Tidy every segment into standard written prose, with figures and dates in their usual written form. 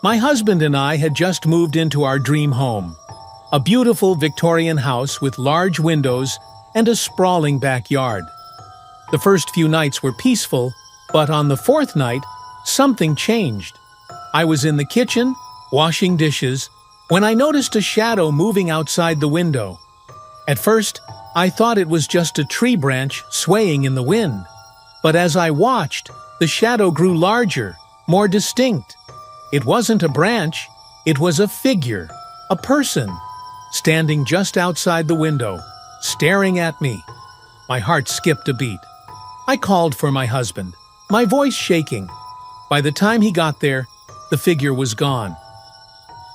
My husband and I had just moved into our dream home, a beautiful Victorian house with large windows and a sprawling backyard. The first few nights were peaceful, but on the fourth night, something changed. I was in the kitchen, washing dishes, when I noticed a shadow moving outside the window. At first, I thought it was just a tree branch swaying in the wind. But as I watched, the shadow grew larger, more distinct. It wasn't a branch, it was a figure, a person, standing just outside the window, staring at me. My heart skipped a beat. I called for my husband, my voice shaking. By the time he got there, the figure was gone.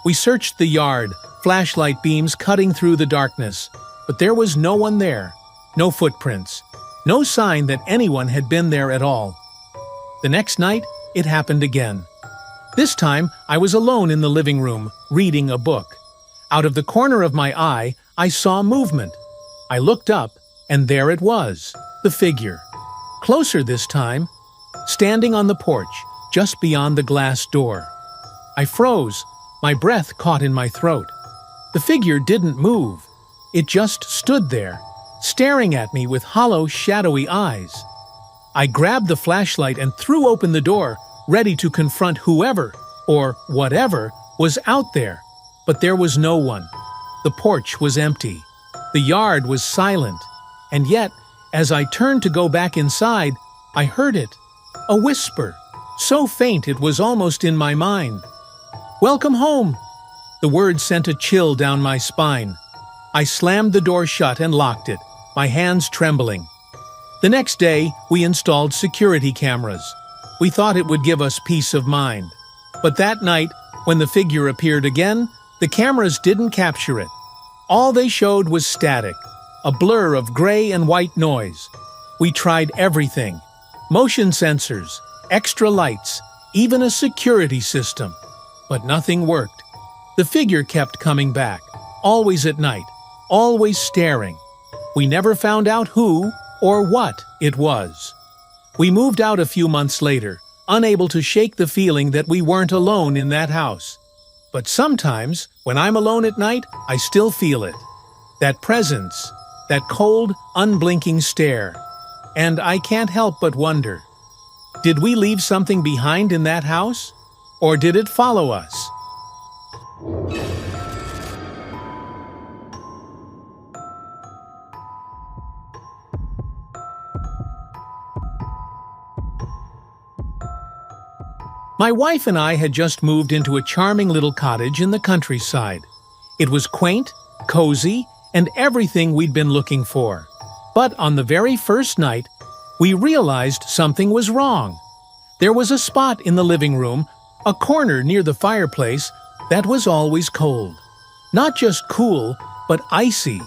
We searched the yard, flashlight beams cutting through the darkness, but there was no one there, no footprints, no sign that anyone had been there at all. The next night, it happened again. This time, I was alone in the living room, reading a book. Out of the corner of my eye, I saw movement. I looked up, and there it was, the figure. Closer this time, standing on the porch, just beyond the glass door. I froze, my breath caught in my throat. The figure didn't move. It just stood there, staring at me with hollow, shadowy eyes. I grabbed the flashlight and threw open the door, ready to confront whoever, or whatever, was out there. But there was no one. The porch was empty. The yard was silent. And yet, as I turned to go back inside, I heard it. A whisper, so faint it was almost in my mind. "Welcome home!" The word sent a chill down my spine. I slammed the door shut and locked it, my hands trembling. The next day, we installed security cameras. We thought it would give us peace of mind. But that night, when the figure appeared again, the cameras didn't capture it. All they showed was static, a blur of gray and white noise. We tried everything: motion sensors, extra lights, even a security system. But nothing worked. The figure kept coming back, always at night, always staring. We never found out who or what it was. We moved out a few months later, unable to shake the feeling that we weren't alone in that house. But sometimes, when I'm alone at night, I still feel it. That presence, that cold, unblinking stare. And I can't help but wonder, did we leave something behind in that house? Or did it follow us? My wife and I had just moved into a charming little cottage in the countryside. It was quaint, cozy, and everything we'd been looking for. But on the very first night, we realized something was wrong. There was a spot in the living room, a corner near the fireplace, that was always cold. Not just cool, but icy.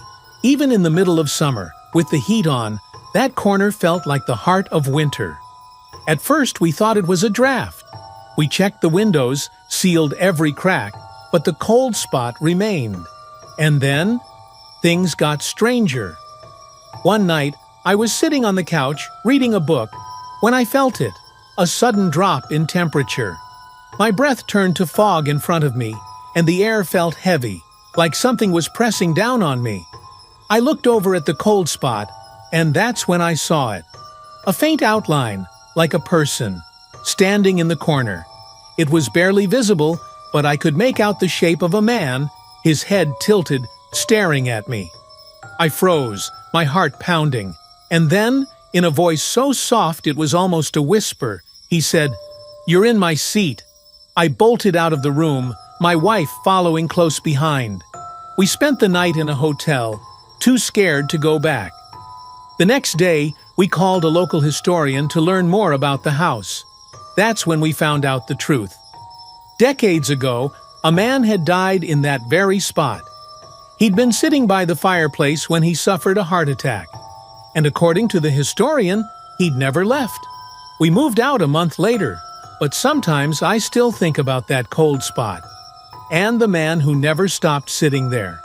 Even in the middle of summer, with the heat on, that corner felt like the heart of winter. At first, we thought it was a draft. We checked the windows, sealed every crack, but the cold spot remained. And then, things got stranger. One night, I was sitting on the couch, reading a book, when I felt it, a sudden drop in temperature. My breath turned to fog in front of me, and the air felt heavy, like something was pressing down on me. I looked over at the cold spot, and that's when I saw it. A faint outline, like a person, standing in the corner. It was barely visible, but I could make out the shape of a man, his head tilted, staring at me. I froze, my heart pounding. And then, in a voice so soft it was almost a whisper, he said, "You're in my seat." I bolted out of the room, my wife following close behind. We spent the night in a hotel, too scared to go back. The next day, we called a local historian to learn more about the house. That's when we found out the truth. Decades ago, a man had died in that very spot. He'd been sitting by the fireplace when he suffered a heart attack. And according to the historian, he'd never left. We moved out a month later, but sometimes I still think about that cold spot. and the man who never stopped sitting there.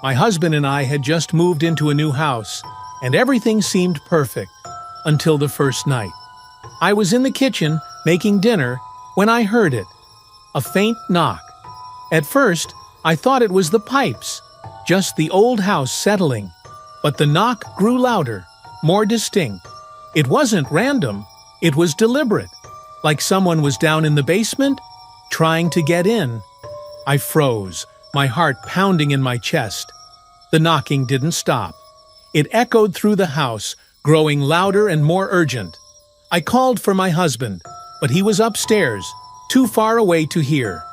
My husband and I had just moved into a new house, and everything seemed perfect until the first night. I was in the kitchen making dinner when I heard it, a faint knock. At first, I thought it was the pipes, just the old house settling, but the knock grew louder, more distinct. It wasn't random, it was deliberate, like someone was down in the basement, trying to get in. I froze, my heart pounding in my chest. The knocking didn't stop. It echoed through the house, growing louder and more urgent. I called for my husband, but he was upstairs, too far away to hear.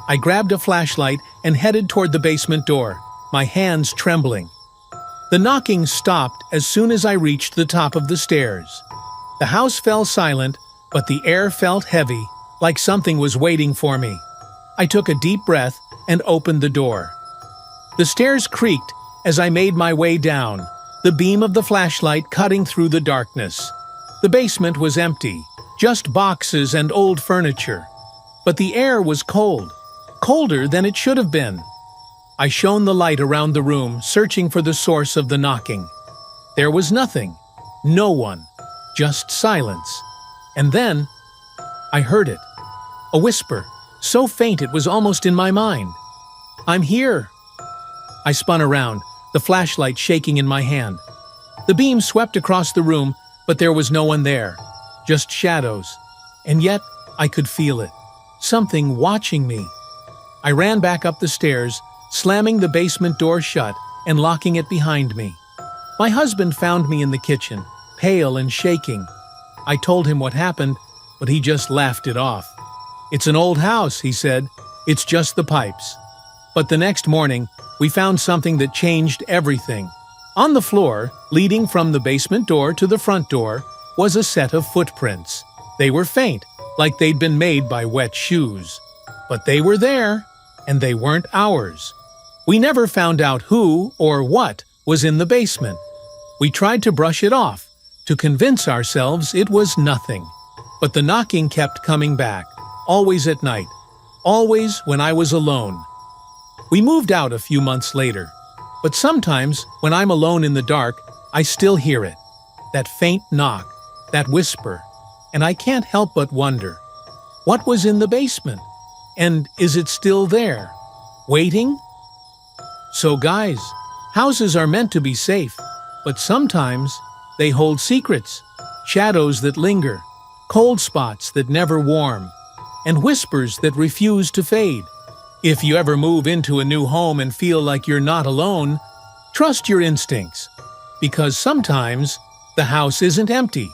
I grabbed a flashlight and headed toward the basement door, my hands trembling. The knocking stopped as soon as I reached the top of the stairs. The house fell silent, but the air felt heavy, like something was waiting for me. I took a deep breath and opened the door. The stairs creaked as I made my way down, the beam of the flashlight cutting through the darkness. The basement was empty, just boxes and old furniture. But the air was cold, colder than it should have been. I shone the light around the room, searching for the source of the knocking. There was nothing, no one, just silence. And then, I heard it. A whisper, so faint it was almost in my mind. "I'm here." I spun around, the flashlight shaking in my hand. The beam swept across the room, but there was no one there, just shadows. And yet, I could feel it. Something watching me. I ran back up the stairs, slamming the basement door shut and locking it behind me. My husband found me in the kitchen, pale and shaking. I told him what happened, but he just laughed it off. "It's an old house," he said. "It's just the pipes." But the next morning, we found something that changed everything. On the floor, leading from the basement door to the front door, was a set of footprints. They were faint, like they'd been made by wet shoes. But they were there, and they weren't ours. We never found out who or what was in the basement. We tried to brush it off, to convince ourselves it was nothing. But the knocking kept coming back, always at night, always when I was alone. We moved out a few months later, but sometimes when I'm alone in the dark, I still hear it. That faint knock, that whisper, and I can't help but wonder, what was in the basement? And is it still there, waiting? So guys, houses are meant to be safe, but sometimes they hold secrets, shadows that linger, cold spots that never warm, and whispers that refuse to fade. If you ever move into a new home and feel like you're not alone, trust your instincts, because sometimes the house isn't empty,